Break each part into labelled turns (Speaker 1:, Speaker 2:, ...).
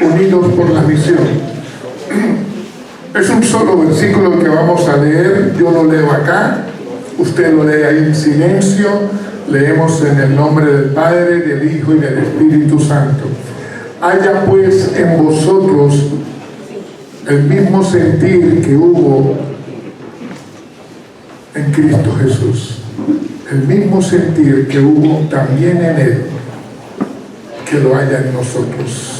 Speaker 1: unidos por la misión. Es un solo versículo que vamos a leer. Yo lo leo acá, usted lo lee ahí en silencio. Leemos en el nombre del Padre, del Hijo y del Espíritu Santo. Haya pues en vosotros el mismo sentir que hubo en Cristo Jesús, el mismo sentir que hubo también en Él, que lo haya en nosotros.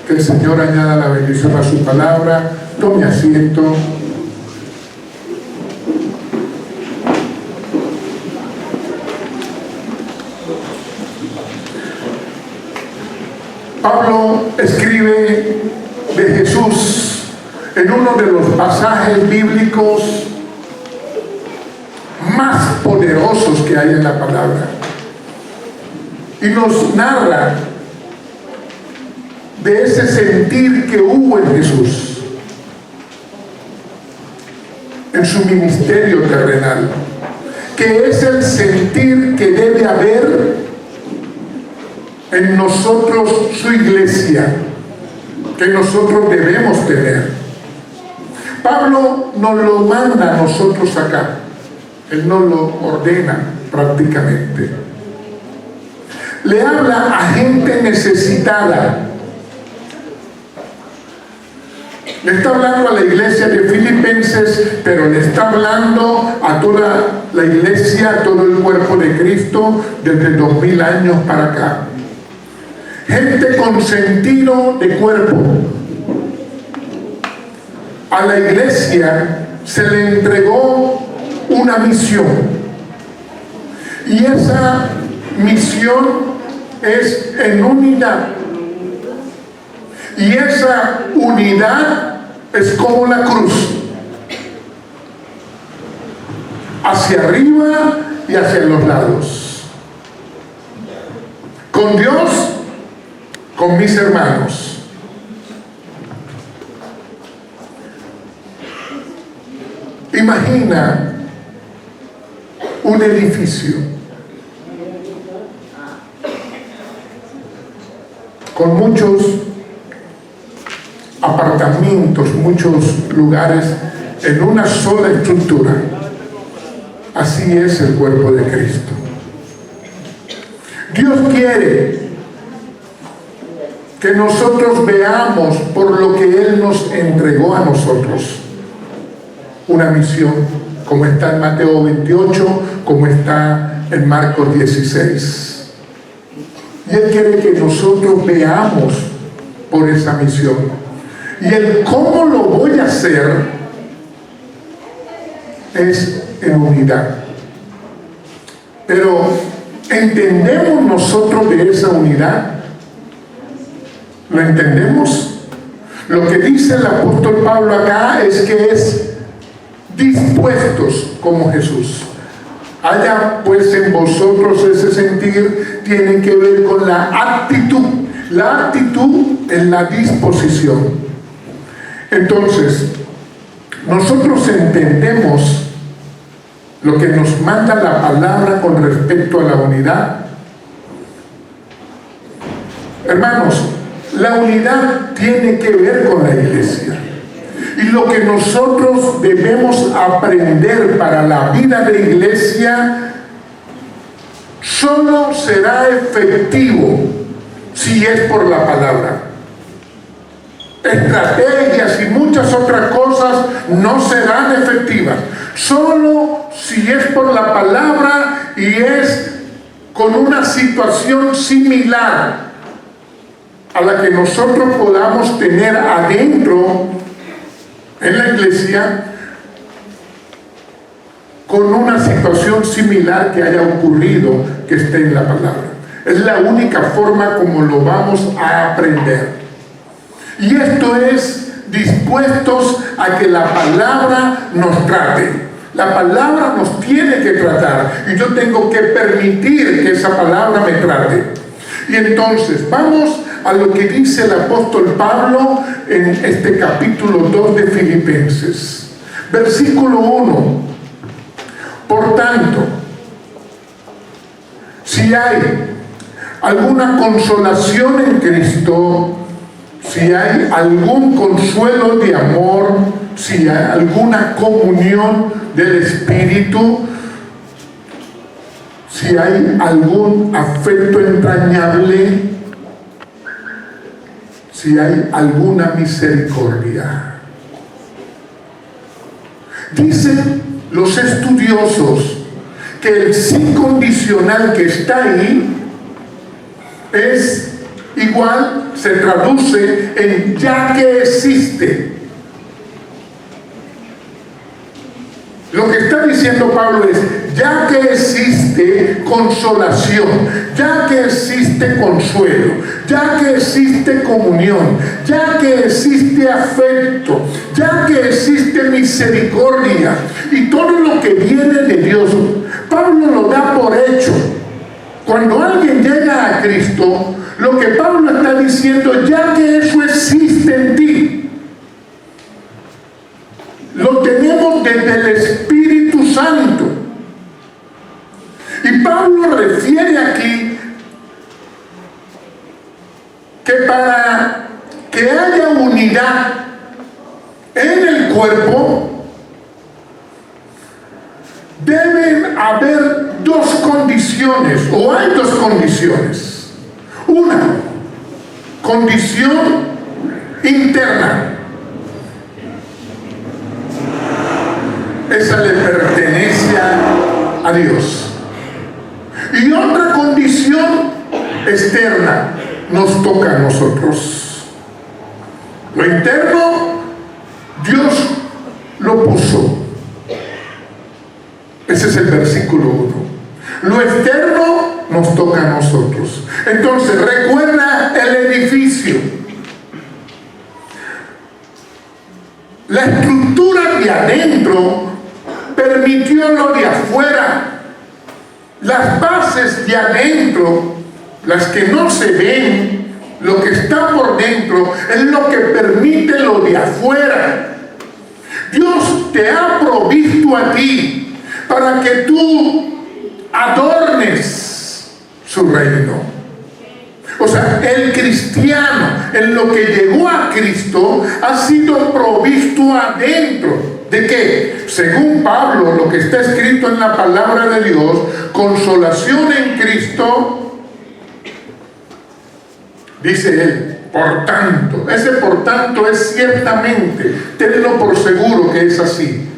Speaker 1: Que el Señor añada la bendición a su palabra. Tome asiento. Pablo escribe de Jesús en uno de los pasajes bíblicos más poderosos que hay en la palabra, y nos narra de ese sentir que hubo en Jesús en su ministerio terrenal, que es el sentir que debe haber en nosotros, su iglesia, que nosotros debemos tener. Pablo nos lo manda a nosotros acá, él nos lo ordena prácticamente. Le habla a gente necesitada. Le está hablando a la iglesia de Filipenses, pero le está hablando a toda la iglesia, a todo el cuerpo de Cristo desde 2000 años para acá. Gente con sentido de cuerpo. A la iglesia se le entregó una misión, y esa misión es en unidad, y esa unidad es como la cruz, hacia arriba y hacia los lados, con Dios, con mis hermanos. Imagina un edificio con muchos apartamentos, muchos lugares en una sola estructura. Así es el cuerpo de Cristo. Dios quiere que nosotros veamos por lo que Él nos entregó a nosotros una misión, como está en Mateo 28, como está en Marcos 16. Y Él quiere que nosotros veamos por esa misión. Y el cómo lo voy a hacer es en unidad. Pero ¿entendemos nosotros de esa unidad? ¿Lo entendemos? Lo que dice el apóstol Pablo acá es que es dispuestos como Jesús. Haya pues en vosotros ese sentir, tiene que ver con la actitud. La actitud es la disposición. Entonces, nosotros entendemos lo que nos manda la palabra con respecto a la unidad. Hermanos, la unidad tiene que ver con la iglesia. Y lo que nosotros debemos aprender para la vida de iglesia solo será efectivo si es por la palabra. Estrategias y muchas otras cosas no serán efectivas. Solo si es por la palabra y es con una situación similar a la que nosotros podamos tener adentro en la iglesia, con una situación similar que haya ocurrido que esté en la palabra. Es la única forma como lo vamos a aprender. Y esto es dispuestos a que la palabra nos trate. La palabra nos tiene que tratar y yo tengo que permitir que esa palabra me trate. Y entonces vamos a lo que dice el apóstol Pablo en este capítulo 2 de Filipenses, versículo 1. Por tanto, si hay alguna consolación en Cristo, si hay algún consuelo de amor, si hay alguna comunión del Espíritu, si hay algún afecto entrañable, si hay alguna misericordia. Dicen los estudiosos que el sí condicional que está ahí es igual, se traduce en ya que existe. Lo que está diciendo Pablo es, ya que existe consolación, ya que existe consuelo, ya que existe comunión, ya que existe afecto, ya que existe misericordia y todo lo que viene de Dios, Pablo lo da por hecho. Cuando alguien llega a Cristo, lo que Pablo está diciendo, ya que eso existe en ti, lo tenemos desde el Espíritu Santo. Y Pablo refiere aquí que para que haya unidad en el cuerpo, deben haber dos condiciones, o hay dos condiciones. Una, condición interna. Esa le pertenece a Dios. Y otra condición externa nos toca a nosotros. Lo interno, Dios lo puso. Ese es el versículo 1. Lo externo nos toca a nosotros. Entonces, recuerda el edificio. La estructura de adentro permitió lo de afuera. Las bases de adentro, las que no se ven, lo que está por dentro, es lo que permite lo de afuera. Dios te ha provisto a ti para que tú adornes su reino. O sea, el cristiano, en lo que llegó a Cristo, ha sido provisto adentro. ¿De qué? Según Pablo, lo que está escrito en la palabra de Dios, consolación en Cristo, dice él, por tanto. Ese por tanto es ciertamente, tenlo por seguro que es así.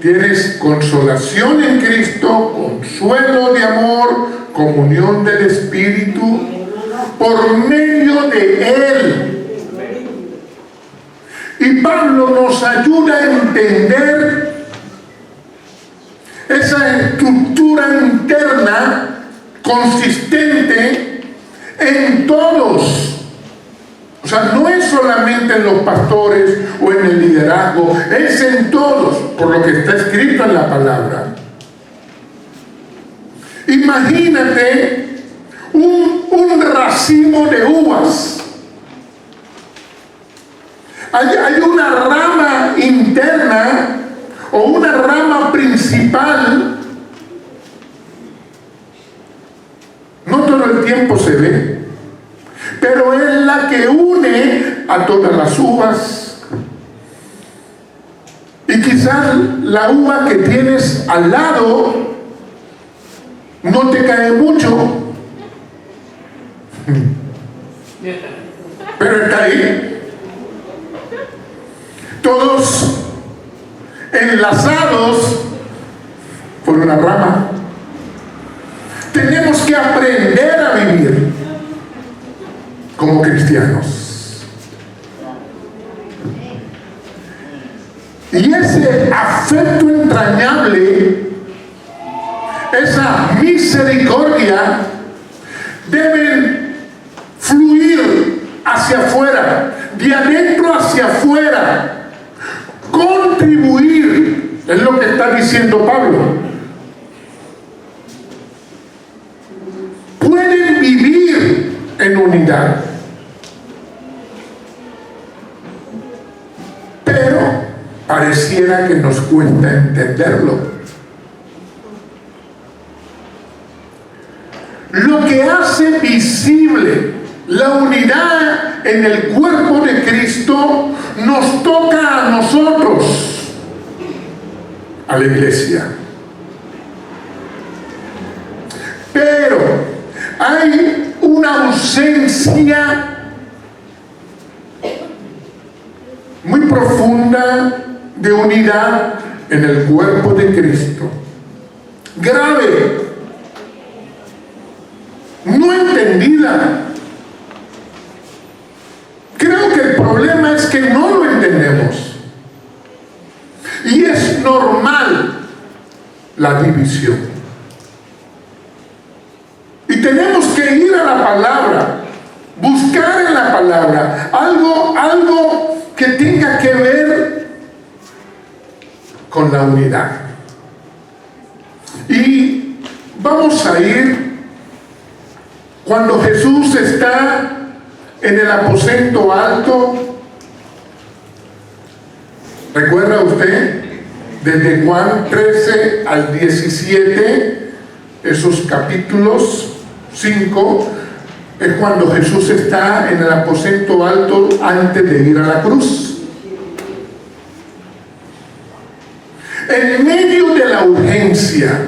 Speaker 1: Tienes consolación en Cristo, consuelo de amor, comunión del Espíritu, por medio de Él. Y Pablo nos ayuda a entender esa estructura interna consistente en todos. O sea, no es solamente en los pastores o en el liderazgo, es en todos, por lo que está escrito en la palabra. Imagínate un racimo de uvas. Hay una rama interna o una rama principal. No todo el tiempo se ve, pero es la que une a todas las uvas. Y quizás la uva que tienes al lado no te cae mucho, pero está ahí. Todos enlazados por una rama. Tenemos que aprender a vivir como cristianos. Y ese afecto entrañable, esa misericordia, deben fluir hacia afuera, de adentro hacia afuera. Contribuir, es lo que está diciendo Pablo. Pueden vivir en unidad, pero pareciera que nos cuesta entenderlo. lo que hace visible la unidad en el cuerpo de Cristo, nos toca a nosotros, a la iglesia. Pero hay una ausencia muy profunda de unidad en el cuerpo de Cristo. Grave, no entendida. Creo que el problema es que no lo entendemos. Y es normal la división. Y tenemos que ir a la palabra, buscar en la palabra algo que tenga que ver con la unidad. Y vamos a ir cuando Jesús está en el aposento alto. ¿Recuerda usted? Desde Juan 13 al 17, esos capítulos 5, es cuando Jesús está en el aposento alto antes de ir a la cruz. En medio de la urgencia,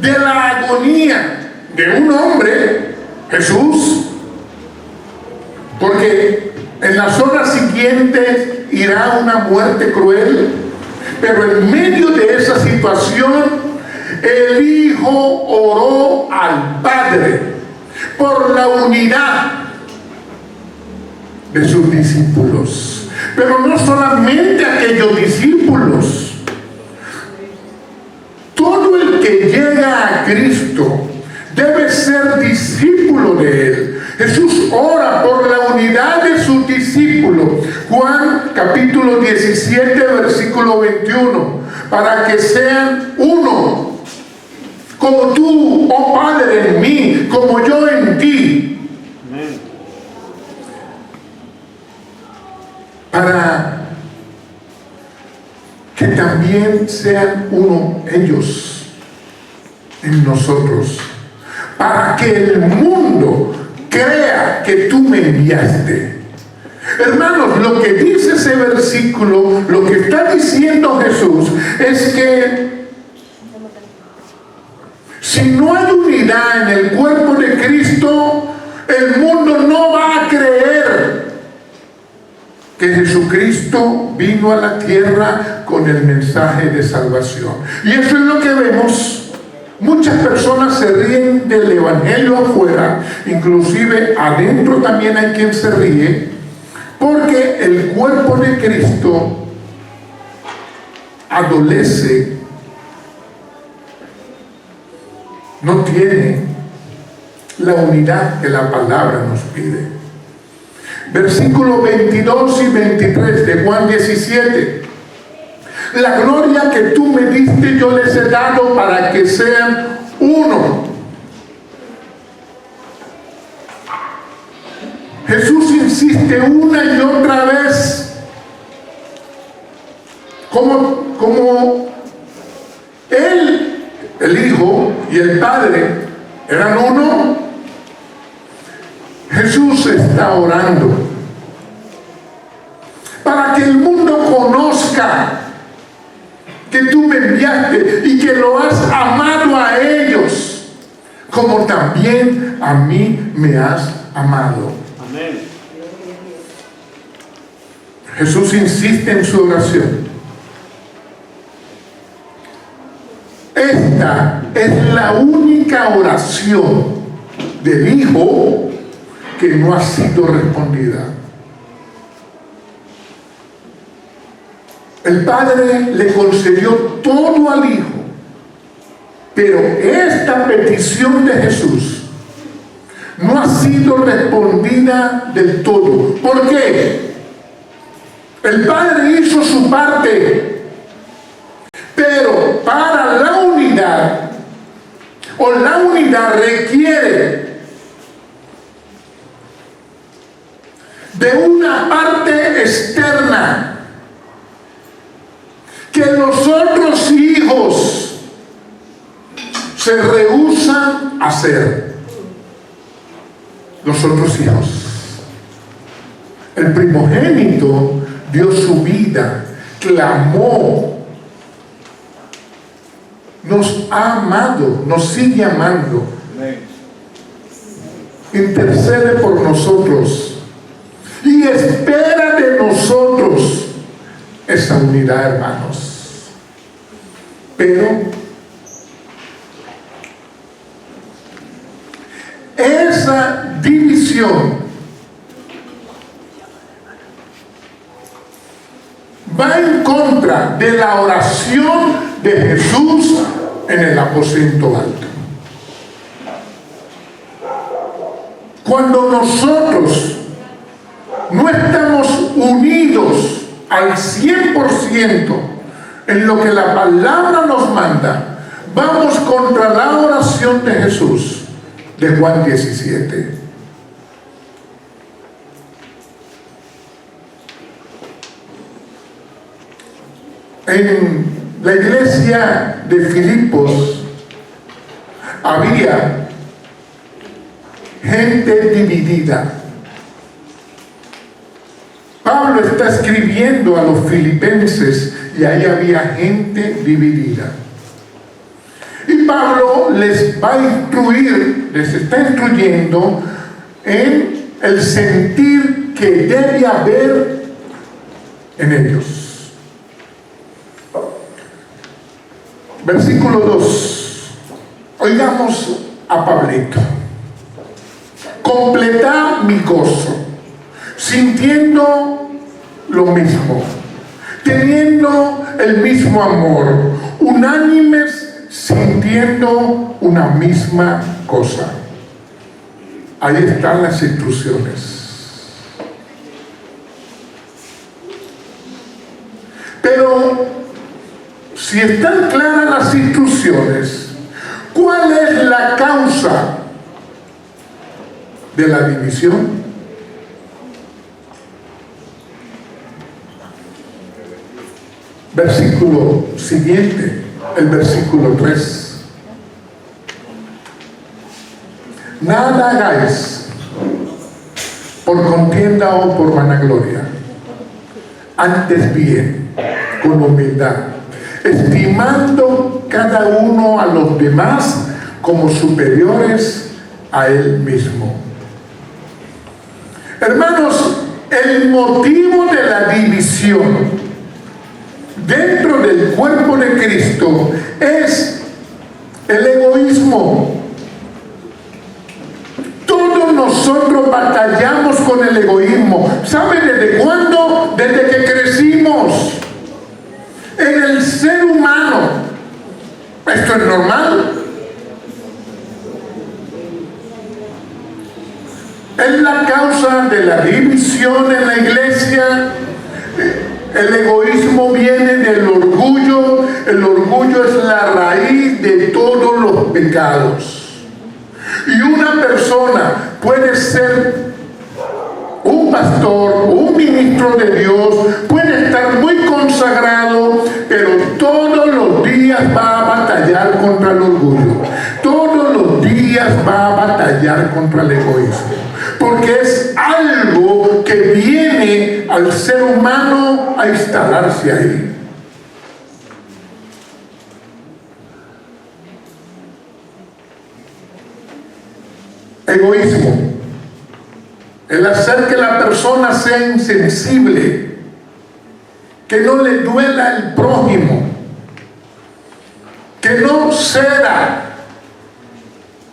Speaker 1: de la agonía de un hombre, Jesús, porque en las horas siguientes irá una muerte cruel, pero en medio de esa situación, el Hijo oró al Padre por la unidad de sus discípulos. Pero no solamente aquellos discípulos. Todo el que llega a Cristo debe ser discípulo de Él. Jesús ora por la unidad de sus discípulos. Juan capítulo 17, versículo 21. Para que sean uno, como tú, oh Padre, en mí, como yo en ti. Amén. Para que también sean uno ellos en nosotros. Para que el mundo crea que tú me enviaste. Hermanos, lo que dice ese versículo, lo que está diciendo Jesús, es que si no hay unidad en el cuerpo de Cristo, el mundo no va a creer que Jesucristo vino a la tierra con el mensaje de salvación. Y eso es lo que vemos. Muchas personas se ríen del evangelio afuera, inclusive adentro también hay quien se ríe, porque el cuerpo de Cristo adolece, no tiene la unidad que la palabra nos pide. Versículos 22 y 23 de Juan 17. La gloria que tú me diste yo les he dado para que sean uno. Jesús insiste una y otra vez, como Él, el Hijo y el Padre eran uno. Jesús está orando para que el mundo conozca que tú me enviaste y que lo has amado a ellos como también a mí me has amado. Amén. Jesús insiste en su oración. Esta es la única oración del Hijo que no ha sido respondida. El Padre le concedió todo al Hijo, pero esta petición de Jesús no ha sido respondida del todo. ¿Por qué? El Padre hizo su parte, pero para la unidad, o la unidad requiere de una parte externa que los otros hijos se rehúsan a hacer. los otros hijos. El primogénito dio su vida, clamó, nos ha amado, nos sigue amando, intercede por nosotros y espera de nosotros esa unidad, hermanos. Pero esa división va en contra de la oración de Jesús en el aposento alto. Cuando nosotros no estamos unidos al 100% en lo que la palabra nos manda, vamos contra la oración de Jesús de Juan 17. En la iglesia de Filipos había gente dividida. Pablo está escribiendo a los filipenses y ahí había gente dividida. Y Pablo les va a instruir, les está instruyendo en el sentir que debe haber en ellos. Versículo 2. Oigamos a Pablito. Completad mi gozo, sintiendo lo mismo, teniendo el mismo amor, unánimes, sintiendo una misma cosa. Ahí están las instrucciones. Pero si están claras las instrucciones, ¿cuál es la causa de la división? Versículo siguiente, el versículo 3. Nada hagáis por contienda o por vanagloria, antes bien, con humildad, estimando cada uno a los demás como superiores a él mismo. Hermanos, el motivo de la división dentro del cuerpo de Cristo es el egoísmo. Todos nosotros batallamos con el egoísmo. ¿Sabe desde cuándo? Desde que crecimos. En el ser humano. ¿Esto es normal? Es la causa de la división en la iglesia. El egoísmo viene del orgullo. El orgullo es la raíz de todos los pecados. Y una persona puede ser un pastor, un ministro de Dios, puede estar muy consagrado, pero todos los días va a batallar contra el orgullo. Todos los días va a batallar contra el egoísmo. Porque es algo que viene al ser humano a instalarse ahí. Egoísmo, el hacer que la persona sea insensible, que no le duela el prójimo, que no ceda.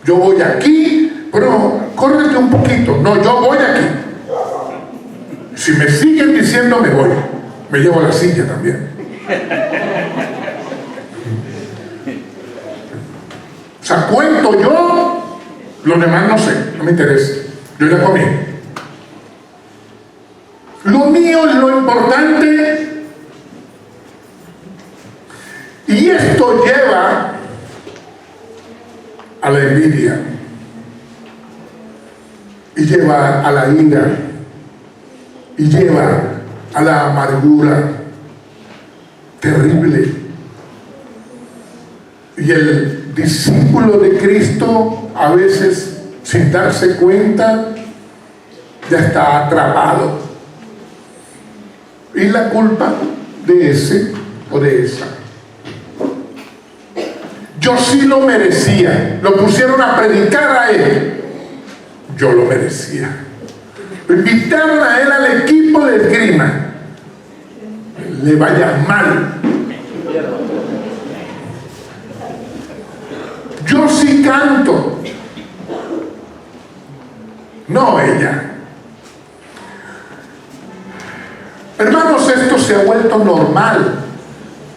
Speaker 1: Yo voy aquí, pero córrete un poquito. No, yo voy aquí. Si me siguen diciendo, me voy. Me llevo la silla también. O sea, cuento yo. Los demás no sé, no me interesa. Yo ya comí. Lo mío es lo importante. Y esto lleva a la envidia. Y lleva a la ira. Y lleva a la amargura. Terrible. Y el discípulo de Cristo, a veces sin darse cuenta, ya está atrapado. Y la culpa de ese o de esa. Yo sí lo merecía. Lo pusieron a predicar a él. Yo lo merecía. Lo invitaron a él al equipo de esgrima. Le vaya mal. Yo sí canto. No ella. Hermanos, esto se ha vuelto normal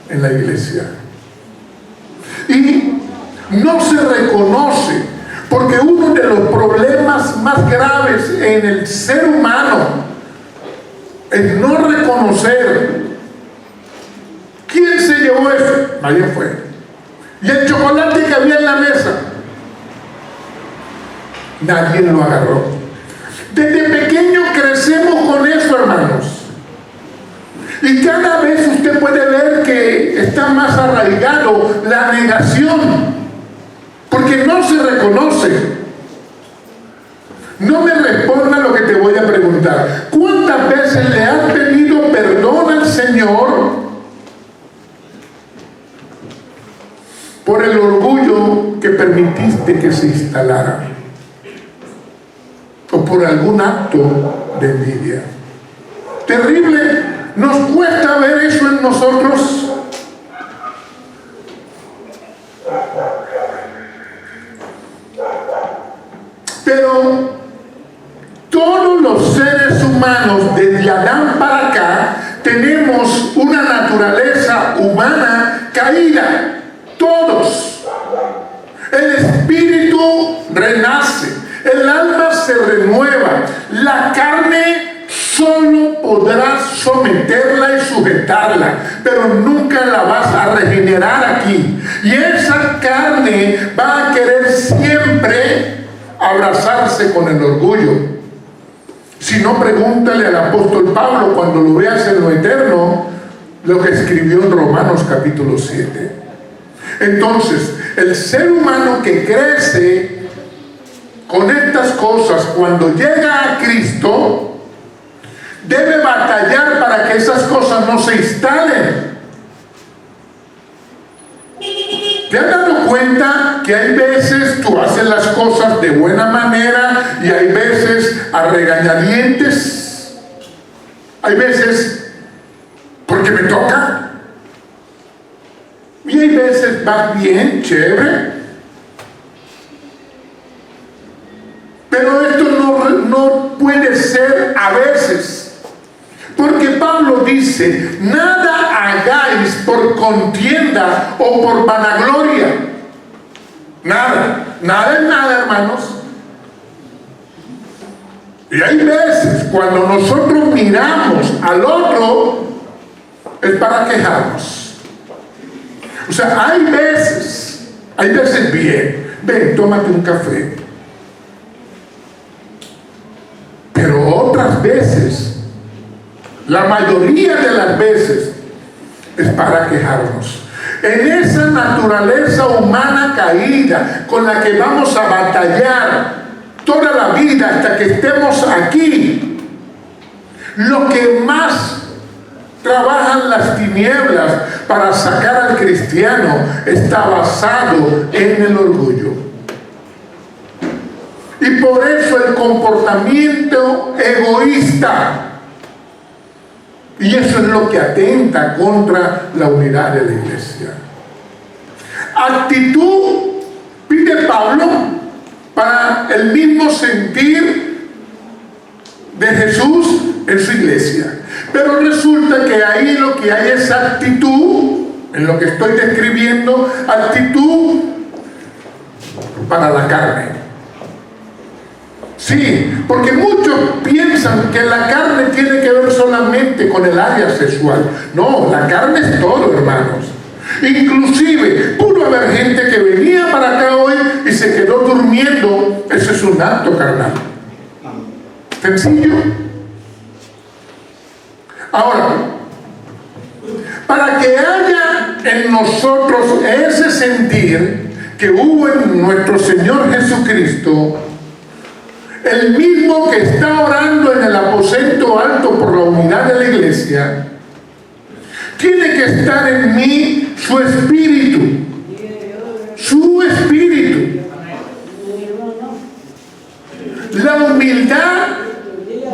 Speaker 1: en la iglesia. Y no se reconoce, porque uno de los problemas más graves en el ser humano es no reconocer. ¿Quién se llevó eso? Nadie fue. Y el chocolate que había en la mesa, nadie lo agarró. Desde pequeño crecemos con eso, hermanos. Y cada vez usted puede ver que está más arraigado la negación, porque no se reconoce. No me responda lo que te voy a preguntar. ¿Cuántas veces le has pedido perdón al Señor por el orgullo que permitiste que se instalara? O por algún acto de envidia. Terrible. Nos cuesta ver eso en nosotros. Pero todos los seres humanos, desde Adán para acá, tenemos una naturaleza humana caída. Todos. El espíritu renace, el alma se renueva, la carne solo podrás someterla y sujetarla, pero nunca la vas a regenerar aquí. Y esa carne va a querer siempre abrazarse con el orgullo. Si no, pregúntale al apóstol Pablo cuando lo veas en lo eterno, lo que escribió en Romanos capítulo 7. Entonces, el ser humano que crece con estas cosas, cuando llega a Cristo, debe batallar para que esas cosas no se instalen. ¿Te has dado cuenta que hay veces tú haces las cosas de buena manera y hay veces a regañadientes? Hay veces porque me toca. Y hay veces vas bien, chévere. Pero esto no puede ser a veces. Porque Pablo dice, nada hagáis por contienda o por vanagloria. Nada, nada es nada, hermanos. Y hay veces cuando nosotros miramos al otro, es para quejarnos. O sea, hay veces bien, ven, tómate un café. Pero otras veces, la mayoría de las veces, es para quejarnos. En esa naturaleza humana caída con la que vamos a batallar toda la vida hasta que estemos aquí, lo que más trabajan las tinieblas para sacar al cristiano está basado en el orgullo. Y por eso el comportamiento egoísta. Y eso es lo que atenta contra la unidad de la iglesia. Actitud, pide Pablo, para el mismo sentir de Jesús en su iglesia. Pero resulta que ahí lo que hay es actitud, en lo que estoy describiendo, actitud para la carne. Sí, porque muchos piensan que la carne tiene que ver solamente con el área sexual. No, la carne es todo, hermanos. Inclusive, pudo haber gente que venía para acá hoy y se quedó durmiendo. Eso es un acto carnal. Sencillo. Ahora, para que haya en nosotros ese sentir que hubo en nuestro Señor Jesucristo, el mismo que está orando en el aposento alto por la unidad de la iglesia, tiene que estar en mí su espíritu. Su espíritu. La humildad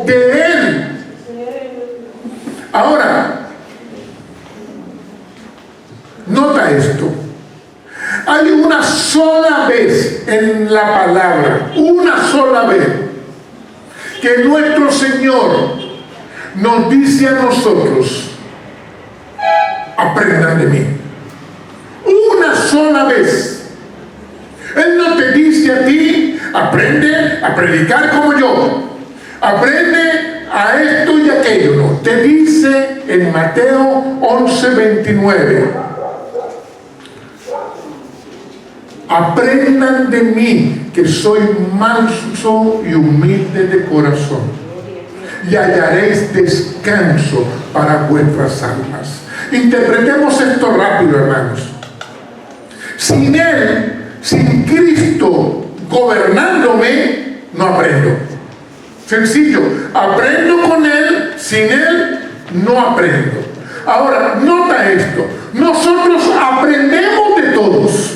Speaker 1: de Él. Ahora, nota esto. Hay una sola vez en la palabra, una sola vez, que nuestro Señor nos dice a nosotros: aprendan de mí. Una sola vez. Él no te dice a ti: aprende a predicar como yo, aprende a esto y aquello. No, te dice en Mateo 11:29: aprendan de mí, que soy manso y humilde de corazón, y hallaréis descanso para vuestras almas. Interpretemos esto rápido, hermanos. Sin Él, sin Cristo gobernándome, no aprendo. Sencillo, aprendo con Él, sin Él no aprendo. Ahora, nota esto: nosotros aprendemos de todos.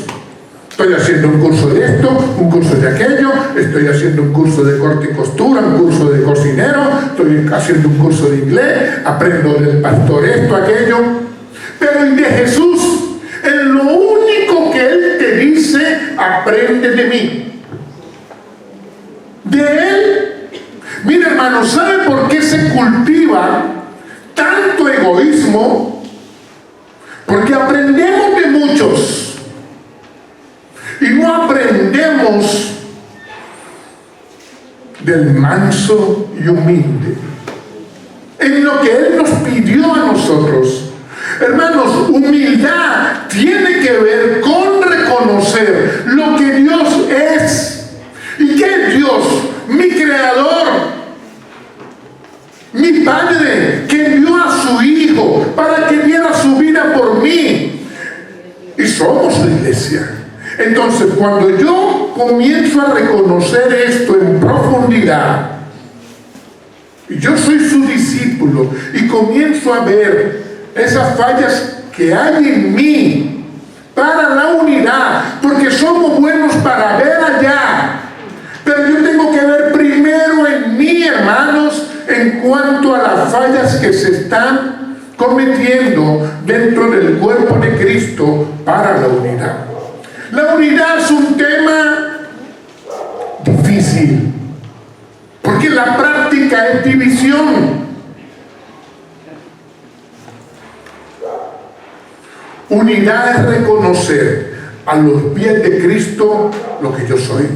Speaker 1: Estoy haciendo un curso de esto, un curso de aquello, estoy haciendo un curso de corte y costura, un curso de cocinero, estoy haciendo un curso de inglés, aprendo del pastor esto, aquello. Pero de Jesús, en lo único que Él te dice: aprende de mí. De Él. Mira, hermano, ¿sabe por qué se cultiva tanto egoísmo? Porque aprendemos de muchos y no aprendemos del manso y humilde, en lo que Él nos pidió a nosotros. Hermanos, humildad tiene que ver con reconocer lo que Dios es. ¿Y qué es Dios? Mi creador, mi Padre, que envió a su Hijo para que diera su vida por mí. Y somos la iglesia. Entonces, cuando yo comienzo a reconocer esto en profundidad, y yo soy su discípulo, y comienzo a ver esas fallas que hay en mí para la unidad, porque somos buenos para ver allá, pero yo tengo que ver primero en mí, hermanos, en cuanto a las fallas que se están cometiendo dentro del cuerpo de Cristo para la unidad. La unidad es un tema difícil, porque la práctica es división. Unidad es reconocer a los pies de Cristo lo que yo soy.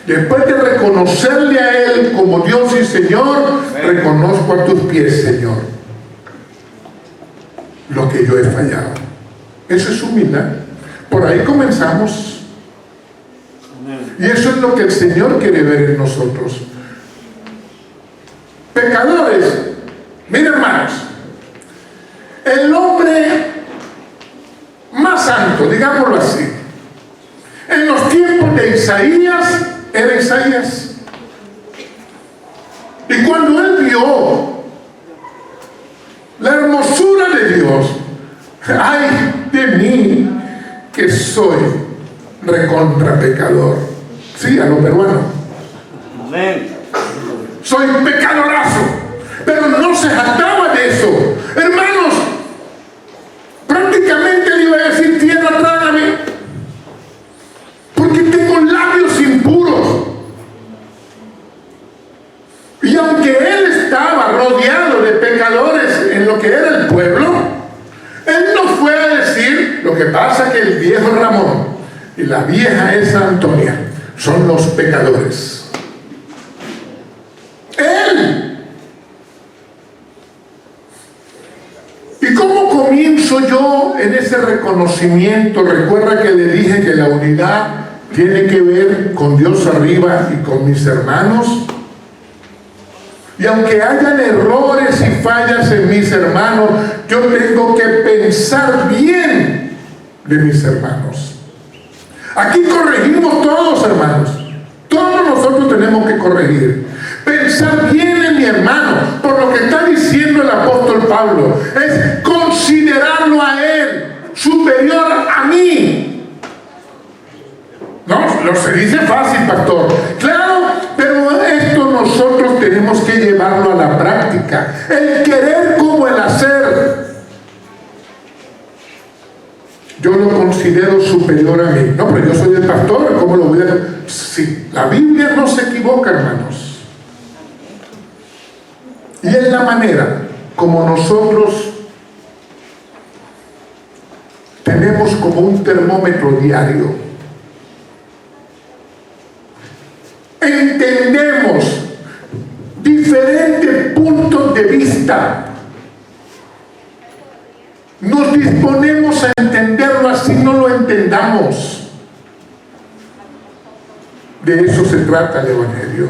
Speaker 1: Después de reconocerle a Él como Dios y Señor, reconozco a tus pies, Señor, lo que yo he fallado. Eso es humildad. Por ahí comenzamos. Y eso es lo que el Señor quiere ver en nosotros. Pecadores. Miren, hermanos, el hombre más santo, digámoslo así, en los tiempos de Isaías, era Isaías. Y cuando él vio la hermosura de Dios, ay de mí, que soy recontra pecador. Sí, a lo peruano.
Speaker 2: Amén.
Speaker 1: Soy pecadorazo. Pero no se jactaba de eso. Hermanos, prácticamente le iba a decir: tierra, trágame, porque tengo labios impuros. Y aunque él estaba rodeado de pecadores en lo que era el pueblo, él no fue a decir: lo que pasa que el viejo Ramón y la vieja esa Antonia son los pecadores. Él. ¿Y cómo comienzo yo en ese reconocimiento? Recuerda que le dije que la unidad tiene que ver con Dios arriba y con mis hermanos. Y aunque hayan errores y fallas en mis hermanos, yo tengo que pensar bien de mis hermanos. Aquí corregimos todos, hermanos. Todos todos nosotros tenemos que corregir. Pensar bien en mi hermano, por lo que está diciendo el apóstol Pablo, es considerarlo a él superior a mí. No, lo se dice fácil, pastor. Claro, pero esto nosotros tenemos que llevarlo a la práctica. El querer como el hacer. Yo lo considero superior a mí. No, pero yo soy el pastor, ¿cómo lo voy a...? Sí, la Biblia no se equivoca, hermanos. Y es la manera como nosotros tenemos como un termómetro diario. Entendemos diferentes puntos de vista. Nos disponemos a entenderlo, así no lo entendamos. De eso se trata el Evangelio.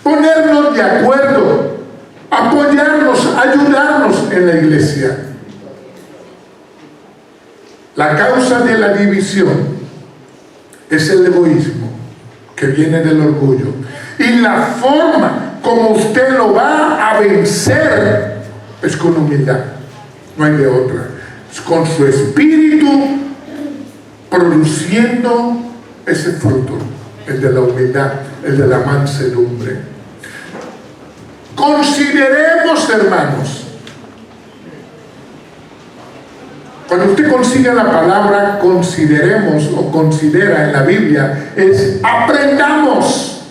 Speaker 1: Ponernos de acuerdo, apoyarnos, ayudarnos en la iglesia. La causa de la división es el egoísmo, que viene del orgullo. Y la forma como usted lo va a vencer es con humildad. No hay de otra. Es con su espíritu produciendo ese fruto, el de la humildad, el de la mansedumbre. Consideremos, hermanos. Cuando usted consiga la palabra consideremos o considera en la Biblia, es aprendamos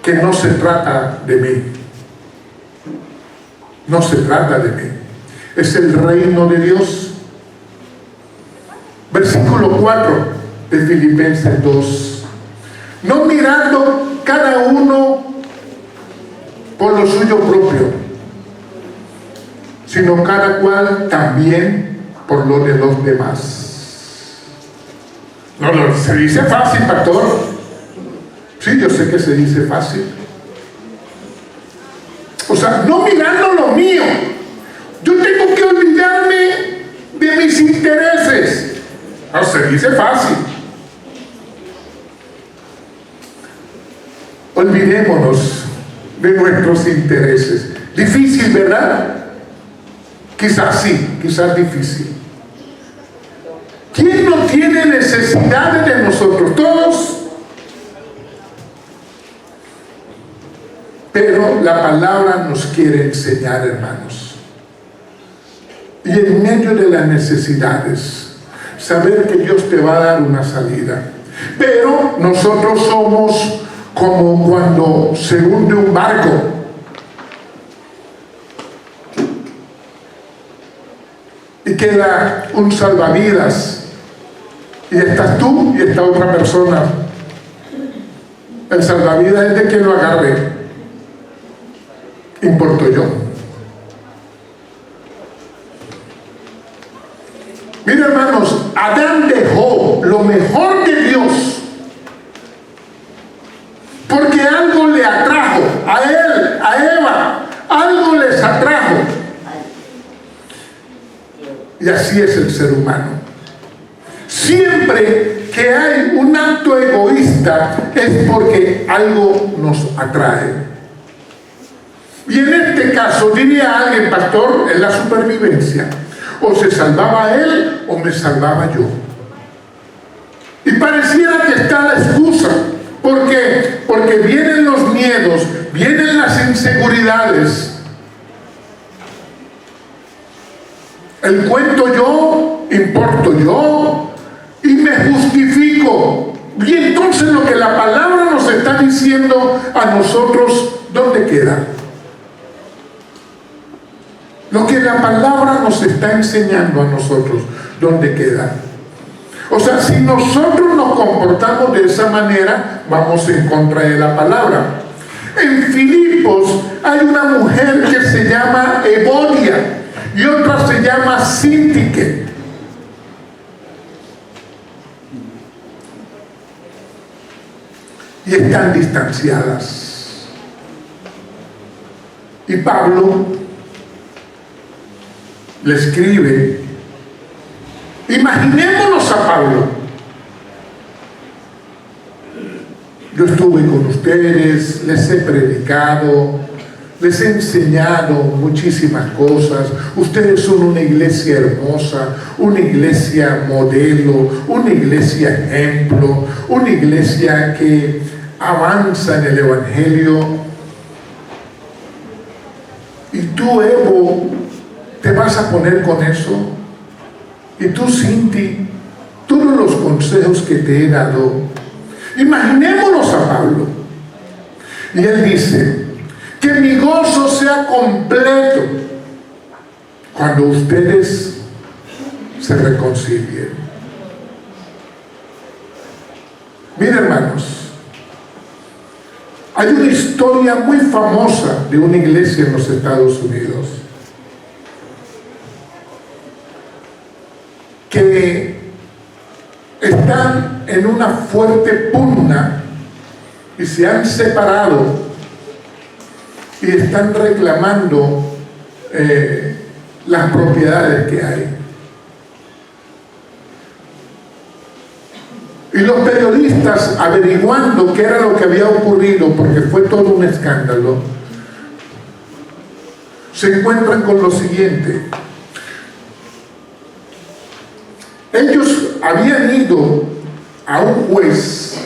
Speaker 1: que no se trata de mí. No se trata de mí. Es el reino de Dios. Versículo 4 de Filipenses 2. No mirando cada uno por lo suyo propio, sino cada cual también por lo de los demás. No, se dice fácil, pastor. Sí, yo sé que se dice fácil. O sea, no mirando lo mío. Yo tengo que olvidarme de mis intereses. No, se dice fácil. Olvidémonos de nuestros intereses. Difícil, ¿verdad? Quizás sí, quizás difícil. ¿Quién no tiene necesidades de nosotros? Todos. Pero la palabra nos quiere enseñar, hermanos. Y en medio de las necesidades, saber que Dios te va a dar una salida. Pero nosotros somos como cuando se hunde un barco. Y queda un salvavidas. Y estás tú y esta otra persona. El salvavidas es de quien lo agarre. Importo yo. Mira, hermanos, Adán dejó lo mejor de Dios porque algo le atrajo a él, a Eva, algo les atrajo. Y así es el ser humano. Siempre que hay un acto egoísta es porque algo nos atrae. Y en este caso, diría alguien, pastor, es la supervivencia. O se salvaba él o me salvaba yo. Y pareciera que está la excusa. ¿Por qué? Porque vienen los miedos, vienen las inseguridades. El cuento yo, importo yo y me justifico. Y entonces lo que la palabra nos está diciendo a nosotros, ¿dónde queda? Lo que la palabra nos está enseñando a nosotros, ¿dónde queda? O sea, si nosotros nos comportamos de esa manera, vamos en contra de la palabra. En Filipos hay una mujer que se llama Evodia y otra se llama Síntique. Y están distanciadas. Y Pablo le escribe. Imaginémonos a Pablo Yo estuve con ustedes, les he predicado, les he enseñado muchísimas cosas. Ustedes son una iglesia hermosa, una iglesia modelo, una iglesia ejemplo, una iglesia que avanza en el Evangelio. Y tú, Evo, te vas a poner con eso. Y tú, Cinti, todos los consejos que te he dado. Imaginémonos a Pablo. Y él dice: que mi gozo sea completo cuando ustedes se reconcilien. Miren, hermanos, hay una historia muy famosa de una iglesia en los Estados Unidos que están en una fuerte pugna y se han separado y están reclamando las propiedades que hay. Y los periodistas, averiguando qué era lo que había ocurrido, porque fue todo un escándalo, se encuentran con lo siguiente: ellos habían ido a un juez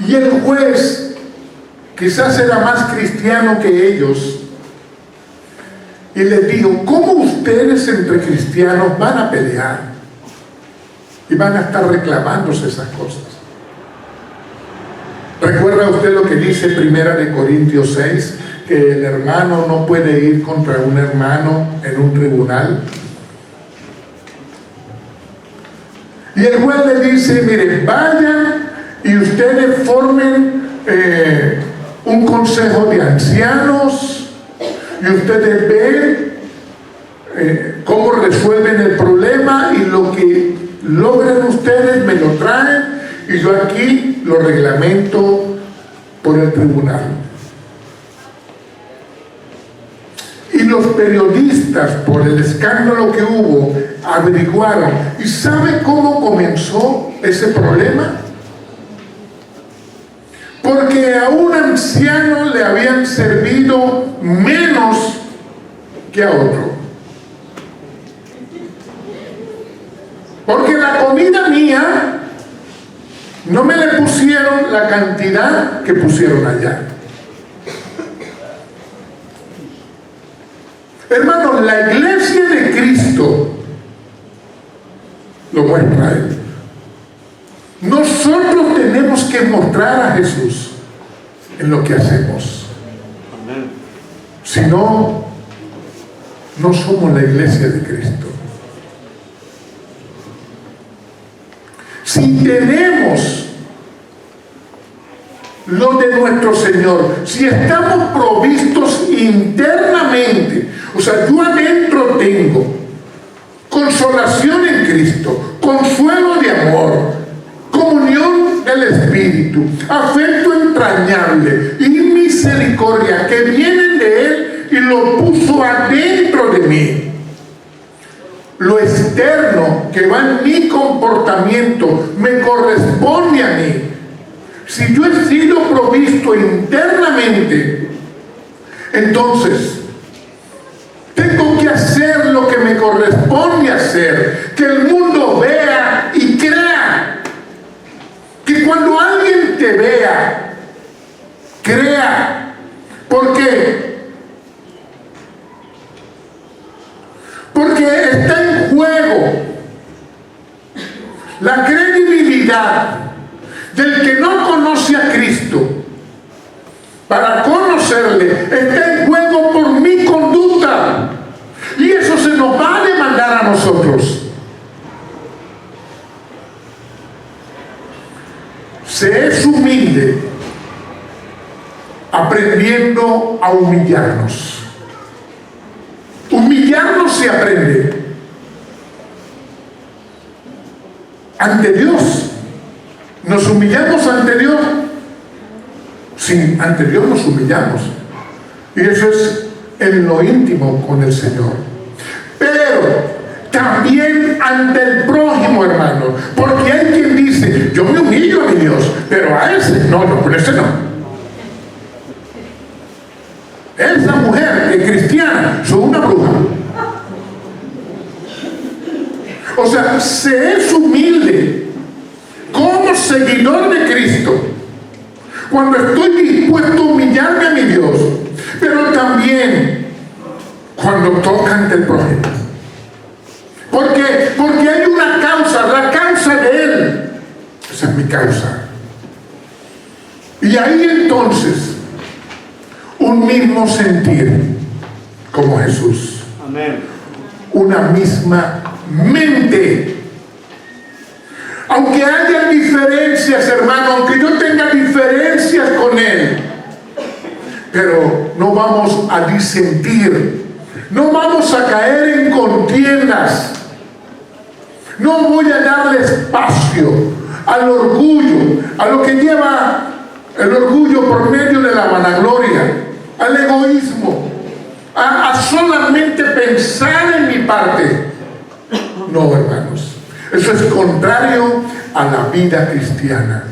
Speaker 1: y el juez quizás era más cristiano que ellos y les dijo: ¿cómo ustedes entre cristianos van a pelear y van a estar reclamándose esas cosas? ¿Recuerda usted lo que dice 1 Corintios 6? Que el hermano no puede ir contra un hermano en un tribunal. Y el juez le dice: miren, vayan y ustedes formen un consejo de ancianos y ustedes ven cómo resuelven el problema, y lo que logren ustedes me lo traen y yo aquí lo reglamento por el tribunal. Y los periodistas, por el escándalo que hubo, averiguaron. ¿Y sabe cómo comenzó ese problema? Porque a un anciano le habían servido menos que a otro. Porque la comida mía no me le pusieron la cantidad que pusieron allá. Hermanos, la iglesia de Cristo lo muestra Él. Nosotros tenemos que mostrar a Jesús en lo que hacemos. Si no, no somos la iglesia de Cristo. Si tenemos lo de nuestro Señor, si estamos provistos internamente, o sea, yo adentro tengo consolación en Cristo, consuelo de amor, comunión del Espíritu, afecto entrañable y misericordia que vienen de Él y lo puso adentro de mí. Lo externo que va en mi comportamiento me corresponde a mí. Si yo he sido provisto internamente, entonces tengo que hacer lo que me corresponde hacer, que el mundo vea y crea. Que cuando alguien te vea, crea. ¿Por qué? Porque está en juego la credibilidad del que no conoce a Cristo. Para conocerle está en juego por mi conducta, y eso se nos va a demandar a nosotros. Se es humilde aprendiendo a humillarnos. Humillarnos se aprende ante Dios. Nos humillamos ante Dios. Sí, ante Dios nos humillamos. Y eso es en lo íntimo con el Señor. Pero también ante el prójimo, hermano. Porque hay quien dice: yo me humillo a mi Dios, Pero a ese, no, con ese no. Esa mujer es cristiana, son una bruja. O sea, se es humilde como seguidor de Cristo cuando estoy dispuesto a humillarme a mi Dios, pero también cuando toca ante el prójimo. Porque hay una causa, la causa de Él. Esa es mi causa. Y ahí entonces, un mismo sentir como Jesús.
Speaker 2: Amén.
Speaker 1: Una misma mente. Aunque haya diferencias, hermano, aunque yo tenga diferencias con Él, pero no vamos a disentir, no vamos a caer en contiendas, no voy a darle espacio al orgullo, a lo que lleva el orgullo por medio de la vanagloria, al egoísmo, a solamente pensar en mi parte. No, hermanos, eso es contrario a la vida cristiana.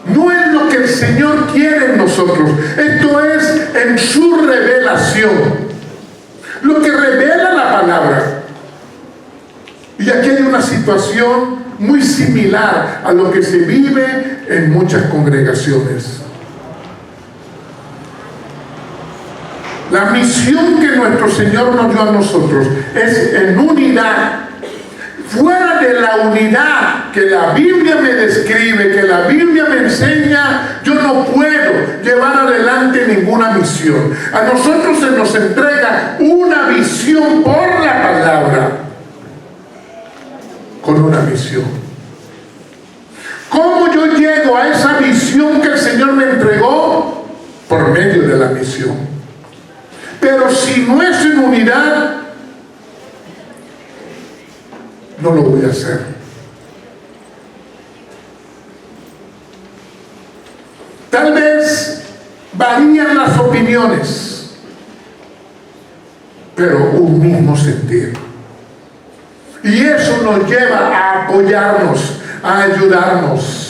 Speaker 1: No es lo que el Señor quiere en nosotros. Esto es en su revelación, lo que revela la palabra. Y aquí hay una situación muy similar a lo que se vive en muchas congregaciones. La misión que nuestro Señor nos dio a nosotros es en unidad. Fuera de la unidad que la Biblia me describe, que la Biblia me enseña, yo no puedo llevar adelante ninguna misión. A nosotros se nos entrega una visión por la palabra, con una misión. ¿Cómo yo llego a esa visión que el Señor me entregó? Por medio de la misión. Pero si no es en unidad, no lo voy a hacer. Tal vez varían las opiniones, pero un mismo sentir. Y eso nos lleva a apoyarnos, a ayudarnos.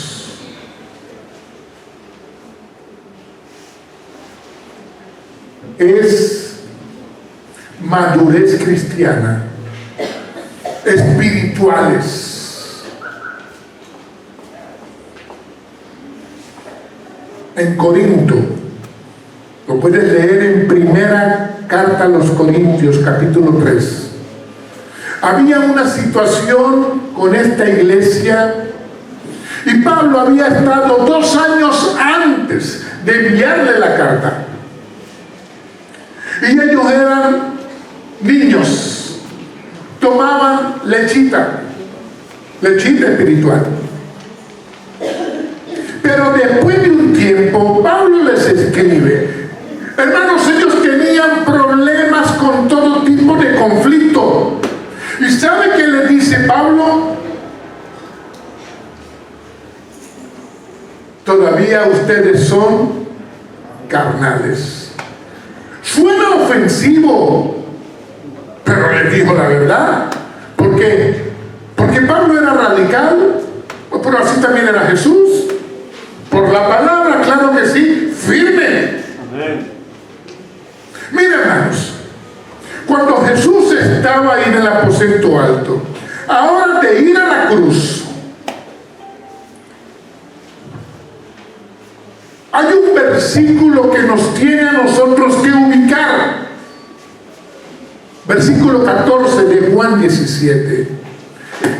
Speaker 1: Es madurez cristiana, espirituales. En Corinto, lo puedes leer en primera carta a los Corintios, capítulo 3. Había una situación con esta iglesia y Pablo había estado 2 años antes de enviarle la carta. Y ellos eran niños, tomaban lechita espiritual. Pero después de un tiempo, Pablo les escribe, hermanos, ellos tenían problemas con todo tipo de conflicto. ¿Y sabe qué le dice Pablo? Todavía ustedes son carnales. Suena ofensivo, pero les dijo la verdad. ¿Por qué? Porque Pablo era radical, pero así también era Jesús. Por la palabra, claro que sí, firme.
Speaker 2: Amén.
Speaker 1: Mira, hermanos, cuando Jesús estaba ahí en el aposento alto, ahora de ir a la cruz, hay un versículo que nos tiene a nosotros que ubicar. Versículo 14 de Juan 17.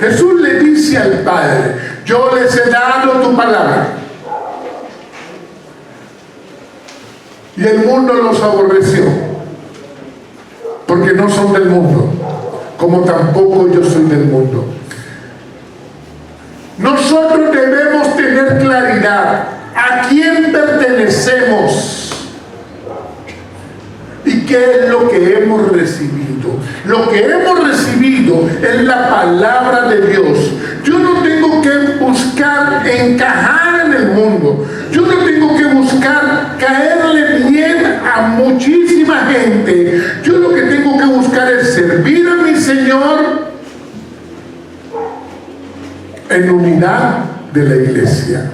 Speaker 1: Jesús le dice al Padre, yo les he dado tu palabra. Y el mundo los aborreció, porque no son del mundo, como tampoco yo soy del mundo. Nosotros debemos tener claridad a quién pertenecemos y qué es lo que hemos recibido. Lo que hemos recibido es la palabra de Dios. Yo no tengo que buscar encajar en el mundo. Yo no tengo que buscar caerle bien a muchísima gente. Yo lo que tengo que buscar es servir a mi Señor en unidad de la iglesia.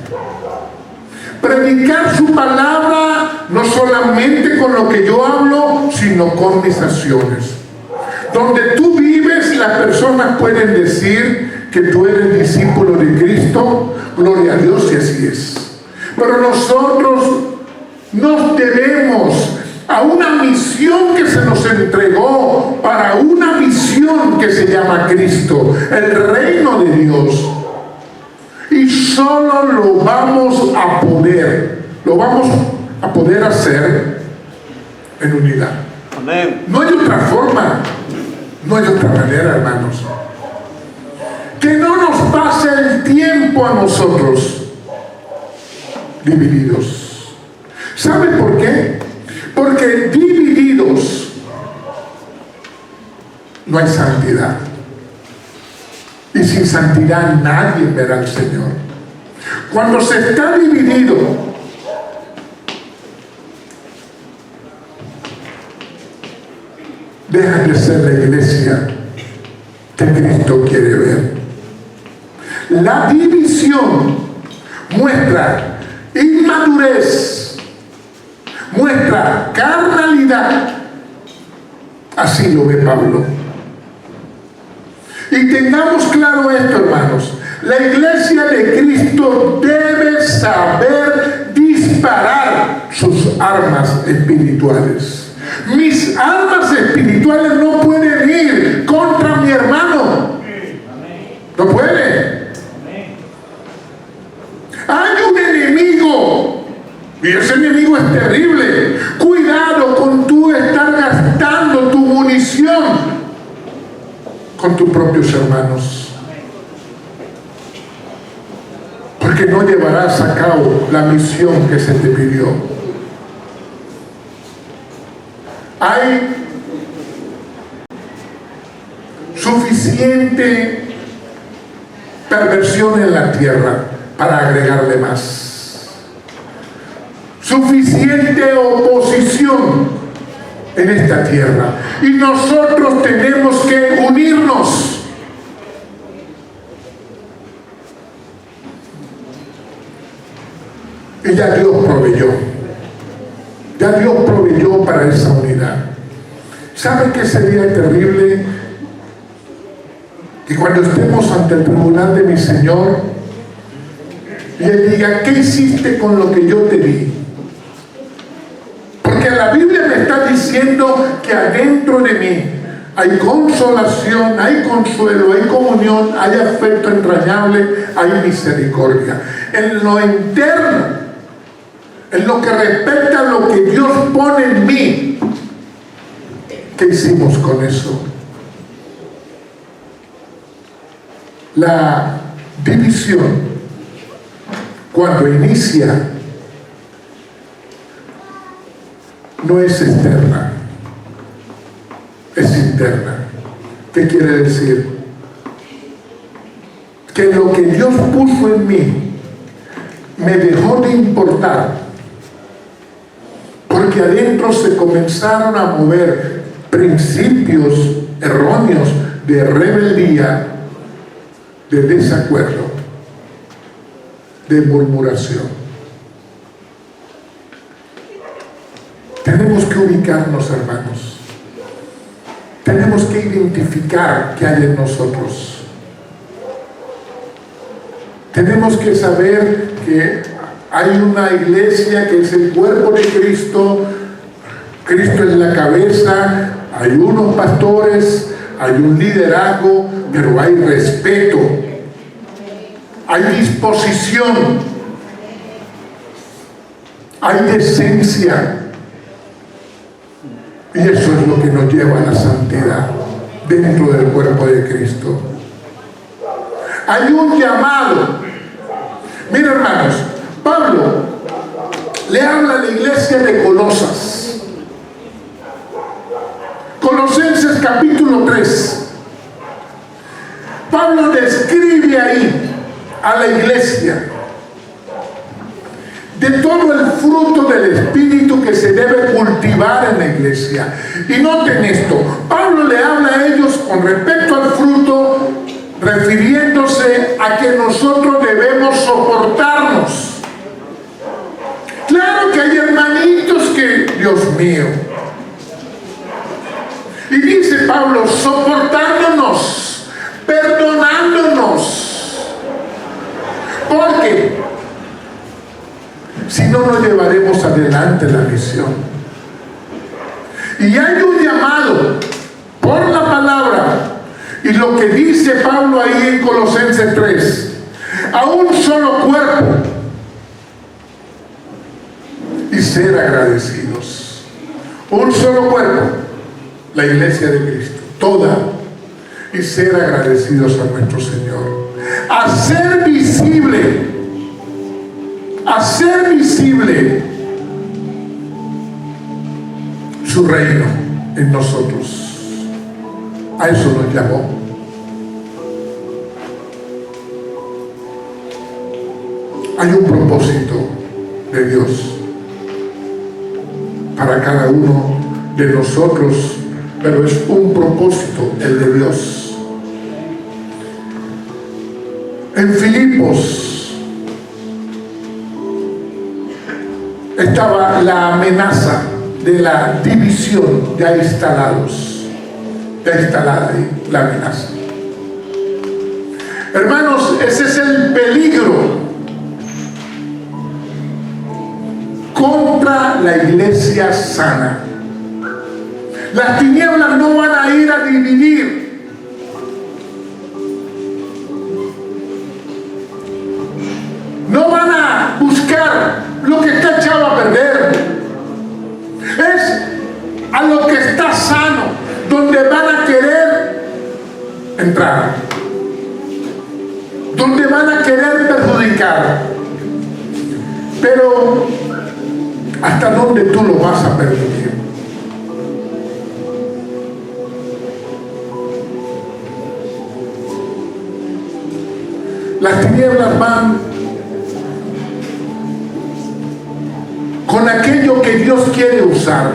Speaker 1: Predicar su palabra no solamente con lo que yo hablo, sino con mis acciones. Donde tú vives, las personas pueden decir que tú eres discípulo de Cristo. Gloria a Dios si así es. Pero nosotros nos debemos a una misión que se nos entregó, para una misión que se llama Cristo, el reino de Dios. Y solo lo vamos a poder hacer en unidad.
Speaker 2: Amén.
Speaker 1: No hay otra forma, no hay otra manera, hermanos. Que no nos pase el tiempo a nosotros divididos. ¿Sabe por qué? Porque divididos no hay santidad. Y sin santidad nadie verá al Señor. Cuando se está dividido, deja de ser la iglesia que Cristo quiere ver. La división muestra inmadurez, muestra carnalidad. Así lo ve Pablo. Y tengamos claro esto, hermanos. La iglesia de Cristo debe saber disparar sus armas espirituales. Mis armas espirituales no pueden ir contra mi hermano. No puede. Hay un enemigo. Y ese enemigo es terrible. Cuidado con tú estar gastando tu munición con tus propios hermanos, porque no llevarás a cabo la misión que se te pidió. Hay suficiente perversión en la tierra para agregarle más, suficiente oposición en esta tierra, y nosotros tenemos que unirnos. Y ya Dios proveyó para esa unidad. ¿Saben qué sería terrible? Que cuando estemos ante el tribunal de mi Señor, y Él diga: ¿qué hiciste con lo que yo te di? Porque la Biblia me está diciendo que adentro de mí hay consolación, hay consuelo, hay comunión, hay afecto entrañable, hay misericordia. En lo interno, en lo que respecta a lo que Dios pone en mí, ¿qué hicimos con eso? La división, cuando inicia, no es externa, es interna. ¿Qué quiere decir? Que lo que Dios puso en mí me dejó de importar, porque adentro se comenzaron a mover principios erróneos de rebeldía, de desacuerdo, de murmuración. Tenemos que ubicarnos, hermanos. Tenemos que identificar qué hay en nosotros. Tenemos que saber que hay una iglesia que es el cuerpo de Cristo. Cristo es la cabeza. Hay unos pastores, hay un liderazgo, pero hay respeto, hay disposición, hay decencia. Y eso es lo que nos lleva a la santidad dentro del cuerpo de Cristo. Hay un llamado. Mira, hermanos, Pablo le habla a la iglesia de Colosas. Colosenses capítulo 3. Pablo describe ahí a la iglesia de todo el fruto del Espíritu que se debe cultivar en la iglesia. Y noten esto, Pablo le habla a ellos con respecto al fruto, refiriéndose a que nosotros debemos mío. Y dice Pablo, soportándonos, perdonándonos. Porque si no, no llevaremos adelante la misión. Y hay un llamado por la palabra. Y lo que dice Pablo ahí en Colosenses 3, a un solo cuerpo y ser agradecidos. Un solo cuerpo, la iglesia de Cristo, toda, y ser agradecidos a nuestro Señor. Hacer visible su reino en nosotros. A eso nos llamó. Hay un propósito de Dios para cada uno de nosotros, pero es un propósito el de Dios. En Filipos estaba la amenaza de la división ya instalada ahí, la amenaza. Hermanos, ese es el peligro contra la iglesia sana. Las tinieblas no van a ir a dividir. No van a buscar lo que está echado a perder. Es a lo que está sano donde van a querer entrar, donde van a querer perjudicar. Pero ¿hasta dónde tú lo vas a permitir? Las tinieblas van con aquello que Dios quiere usar.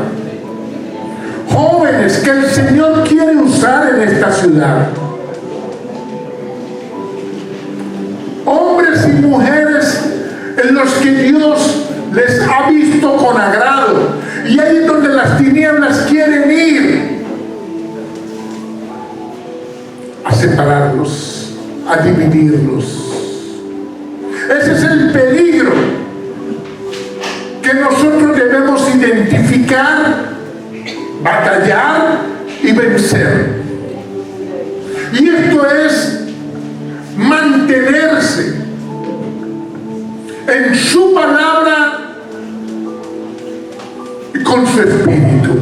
Speaker 1: Jóvenes que el Señor quiere usar en esta ciudad. Hombres y mujeres en los que Dios les ha visto con agrado. Y ahí es donde las tinieblas quieren ir a separarlos, a dividirlos. Ese es el peligro que nosotros debemos identificar, batallar y vencer. Y esto es mantenerse en su palabra y con su espíritu.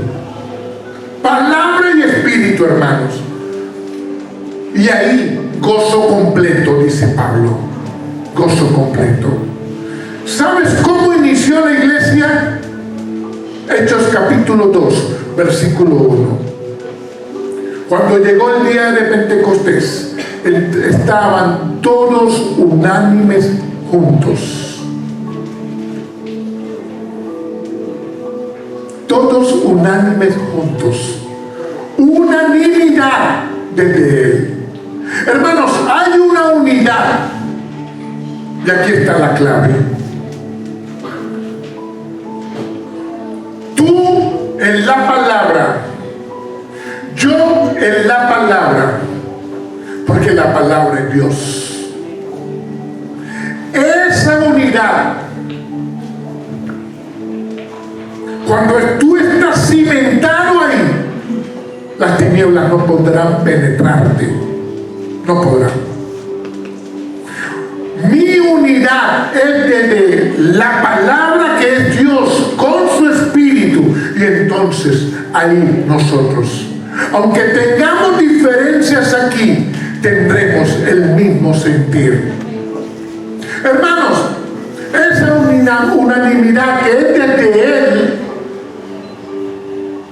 Speaker 1: Palabra y espíritu, hermanos. Y ahí gozo completo, dice Pablo. Gozo completo. ¿Sabes cómo inició la iglesia? Hechos capítulo 2, versículo 1. Cuando llegó el día de Pentecostés, estaban todos unánimes juntos. Todos unánimes juntos. Unanimidad desde Él. Hermanos, hay una unidad. Y aquí está la clave. Tú en la palabra, yo en la palabra, porque la palabra es Dios. Esa unidad, cuando tú estás cimentado ahí, las tinieblas no podrán penetrarte, no podrán. Mi unidad es desde la palabra que es Dios con su espíritu, y entonces ahí nosotros, aunque tengamos diferencias aquí, tendremos el mismo sentir. Hermanos, esa unanimidad que es desde Él,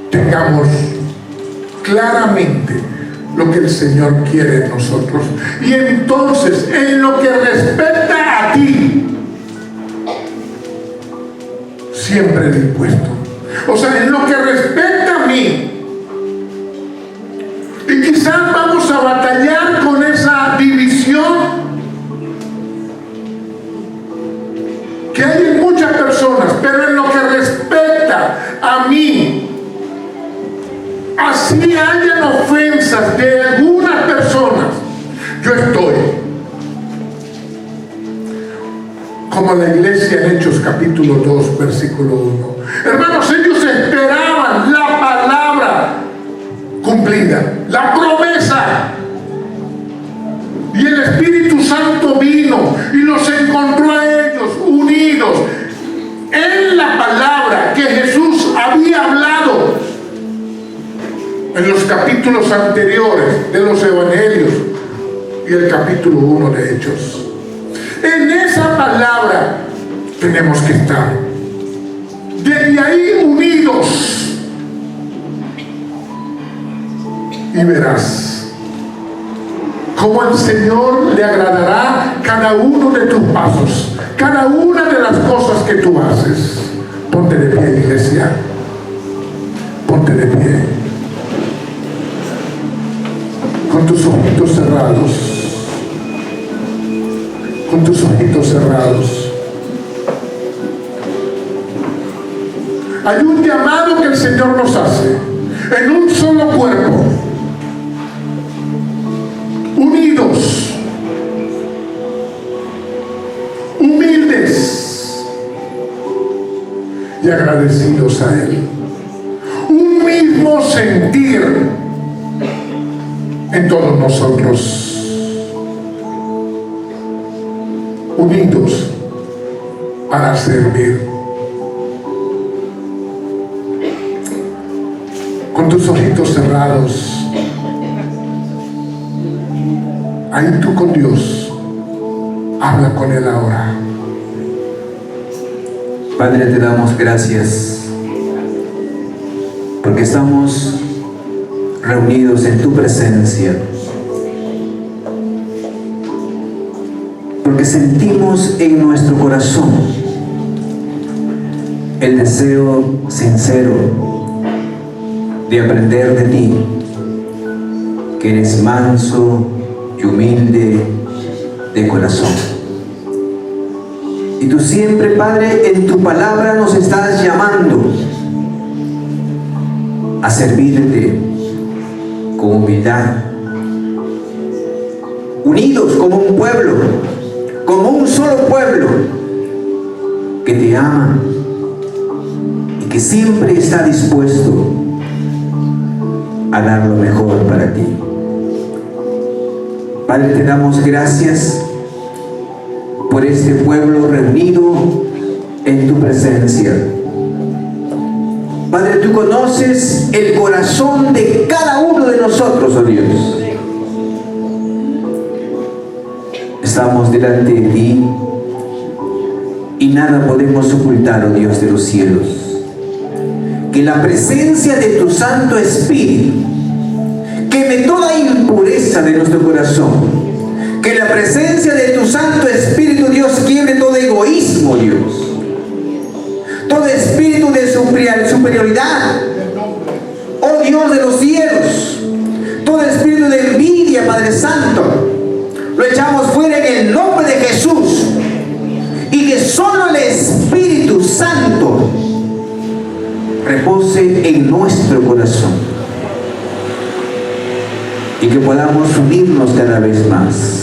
Speaker 1: tengamos claramente lo que el Señor quiere en nosotros. Y entonces, en lo que respecta a ti, siempre dispuesto. O sea, en lo que respecta a mí, y quizás vamos a batallar con esa división que hay en muchas personas personas, pero en lo que respecta a mí, así hayan ofensas de algunas personas, yo estoy. Como la iglesia en Hechos capítulo 2, versículo 1. Hermanos, ellos esperaban la palabra cumplida, la promesa. Y el Espíritu Santo vino y los encontró a ellos unidos en la palabra que Jesús había hablado en los capítulos anteriores de los evangelios y el capítulo 1 de Hechos. En esa palabra tenemos que estar. Desde ahí unidos. Y verás cómo el Señor le agradará cada uno de tus pasos, cada una de las cosas que tú haces. Ponte de pie, iglesia. Ponte de pie. Con tus ojitos cerrados. Con tus ojitos cerrados. Hay un llamado que el Señor nos hace en un solo cuerpo, unidos, humildes y agradecidos a Él. Un mismo sentir en todos nosotros. Unidos para servir. Con tus ojitos cerrados, ahí tú con Dios, habla con Él ahora.
Speaker 3: Padre, te damos gracias porque estamos reunidos en tu presencia, porque sentimos en nuestro corazón el deseo sincero de aprender de ti, que eres manso y humilde de corazón. Y tú siempre, Padre, en tu palabra nos estás llamando a servirte con humildad, unidos como un pueblo, como un solo pueblo que te ama y que siempre está dispuesto a dar lo mejor para ti. Padre, te damos gracias por este pueblo reunido en tu presencia. Padre, tú conoces el corazón de cada uno de nosotros, oh Dios. Estamos delante de ti y nada podemos ocultar, oh Dios de los cielos. Que la presencia de tu Santo Espíritu queme toda impureza de nuestro corazón. Que la presencia de tu Santo Espíritu, Dios, quiebre todo egoísmo, Dios. Todo espíritu de superioridad, oh Dios de los cielos. Todo espíritu de envidia, Padre Santo, lo echamos fuera en el nombre de Jesús. Y que solo el Espíritu Santo repose en nuestro corazón y que podamos unirnos cada vez más.